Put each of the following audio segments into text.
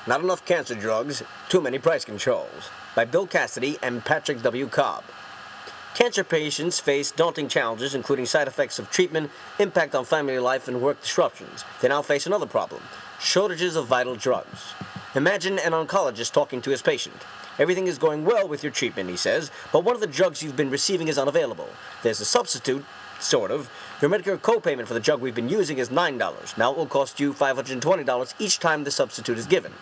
Not Enough Cancer Drugs, Too Many Price Controls, by Bill Cassidy and Patrick W. Cobb. Cancer patients face daunting challenges, including side effects of treatment, impact on family life, and work disruptions. They now face another problem: shortages of vital drugs. Imagine an oncologist talking to his patient. Everything is going well with your treatment, he says, but one of the drugs you've been receiving is unavailable. There's a substitute, sort of. Your Medicare copayment for the drug we've been using is $9. Now it will cost you $520 each time the substitute is given.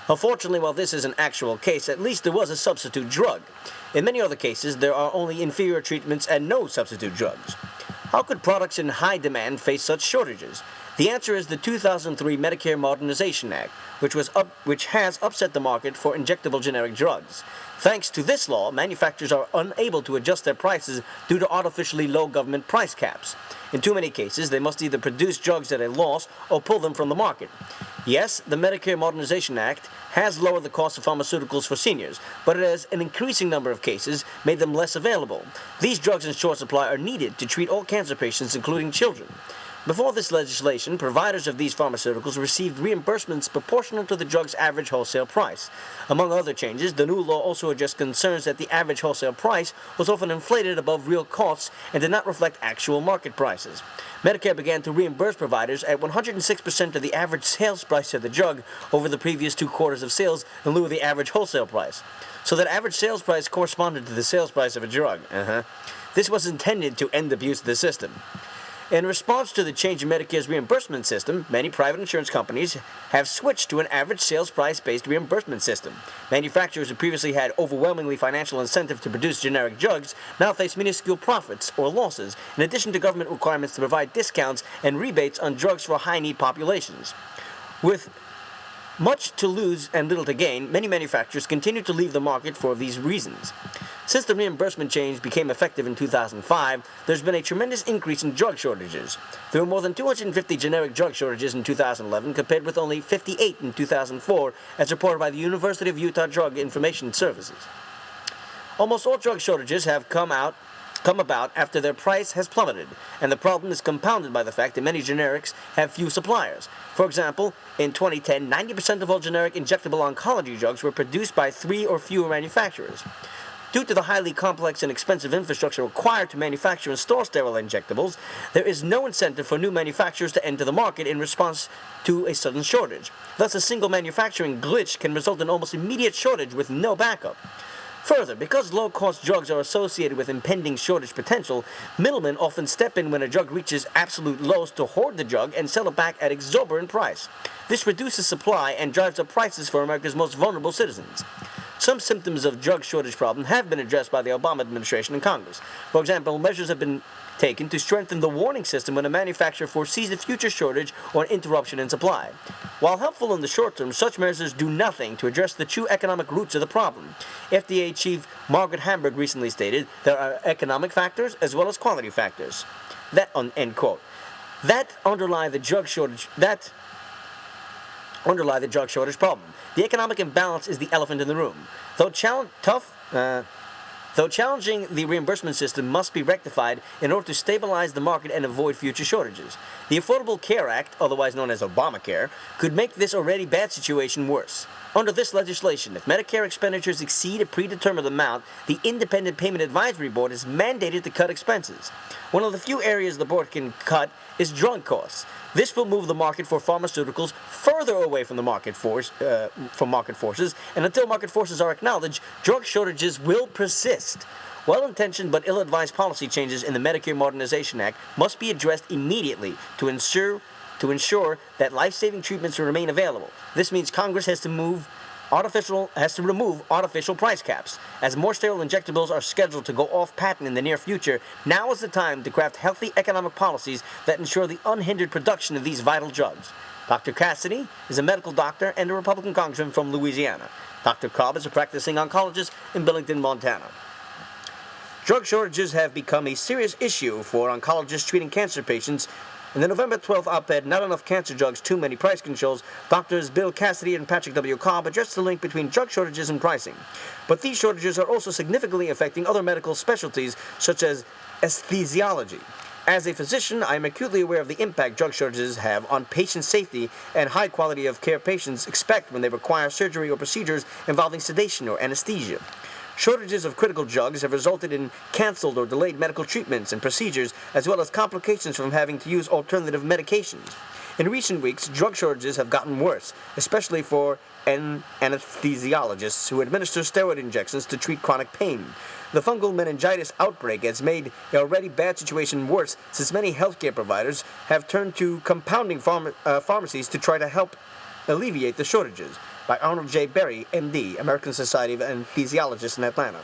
Unfortunately, while this is an actual case, at least there was a substitute drug. In many other cases, there are only inferior treatments and no substitute drugs. How could products in high demand face such shortages? The answer is the 2003 Medicare Modernization Act, which has upset the market for injectable generic drugs. Thanks to this law, manufacturers are unable to adjust their prices due to artificially low government price caps. In too many cases, they must either produce drugs at a loss or pull them from the market. Yes, the Medicare Modernization Act has lowered the cost of pharmaceuticals for seniors, but it has, in an increasing number of cases, made them less available. These drugs in short supply are needed to treat all cancer patients, including children. Before this legislation, providers of these pharmaceuticals received reimbursements proportional to the drug's average wholesale price. Among other changes, the new law also addressed concerns that the average wholesale price was often inflated above real costs and did not reflect actual market prices. Medicare began to reimburse providers at 106% of the average sales price of the drug over the previous 2 quarters of sales in lieu of the average wholesale price. So that average sales price corresponded to the sales price of a drug. This was intended to end abuse of the system. In response to the change in Medicare's reimbursement system, many private insurance companies have switched to an average sales price-based reimbursement system. Manufacturers who previously had overwhelmingly financial incentive to produce generic drugs now face minuscule profits or losses, in addition to government requirements to provide discounts and rebates on drugs for high-need populations. With much to lose and little to gain, many manufacturers continue to leave the market for these reasons. Since the reimbursement change became effective in 2005, there's been a tremendous increase in drug shortages. There were more than 250 generic drug shortages in 2011, compared with only 58 in 2004, as reported by the University of Utah Drug Information Services. Almost all drug shortages have come about after their price has plummeted, and the problem is compounded by the fact that many generics have few suppliers. For example, in 2010, 90% of all generic injectable oncology drugs were produced by 3 or fewer manufacturers. Due to the highly complex and expensive infrastructure required to manufacture and store sterile injectables, there is no incentive for new manufacturers to enter the market in response to a sudden shortage. Thus, a single manufacturing glitch can result in almost immediate shortage with no backup. Further, because low-cost drugs are associated with impending shortage potential, middlemen often step in when a drug reaches absolute lows to hoard the drug and sell it back at exorbitant price. This reduces supply and drives up prices for America's most vulnerable citizens. Some symptoms of drug shortage problem have been addressed by the Obama administration and Congress. For example, measures have been taken to strengthen the warning system when a manufacturer foresees a future shortage or an interruption in supply. While helpful in the short term, such measures do nothing to address the true economic roots of the problem. FDA Chief Margaret Hamburg recently stated there are economic factors as well as quality factors that underlie the drug shortage problem. The economic imbalance is the elephant in the room. Though challenging the reimbursement system must be rectified in order to stabilize the market and avoid future shortages. The Affordable Care Act, otherwise known as Obamacare, could make this already bad situation worse. Under this legislation, if Medicare expenditures exceed a predetermined amount, the Independent Payment Advisory Board is mandated to cut expenses. One of the few areas the board can cut is drug costs. This will move the market for pharmaceuticals further away from the market forces, and until market forces are acknowledged, drug shortages will persist. Well-intentioned but ill-advised policy changes in the Medicare Modernization Act must be addressed immediately to ensure that life-saving treatments remain available. This means Congress has to remove artificial price caps. As more sterile injectables are scheduled to go off patent in the near future, now is the time to craft healthy economic policies that ensure the unhindered production of these vital drugs. Dr. Cassidy is a medical doctor and a Republican congressman from Louisiana. Dr. Cobb is a practicing oncologist in Billington, Montana. Drug shortages have become a serious issue for oncologists treating cancer patients. In the November 12th op-ed, Not Enough Cancer Drugs, Too Many Price Controls, Doctors Bill Cassidy and Patrick W. Cobb addressed the link between drug shortages and pricing. But these shortages are also significantly affecting other medical specialties, such as anesthesiology. As a physician, I am acutely aware of the impact drug shortages have on patient safety and high quality of care patients expect when they require surgery or procedures involving sedation or anesthesia. Shortages of critical drugs have resulted in canceled or delayed medical treatments and procedures, as well as complications from having to use alternative medications. In recent weeks, drug shortages have gotten worse, especially for anesthesiologists who administer steroid injections to treat chronic pain. The fungal meningitis outbreak has made the already bad situation worse since many healthcare providers have turned to compounding pharmacies to try to help alleviate the shortages. By Arnold J. Berry, MD, American Society of Anesthesiologists in Atlanta.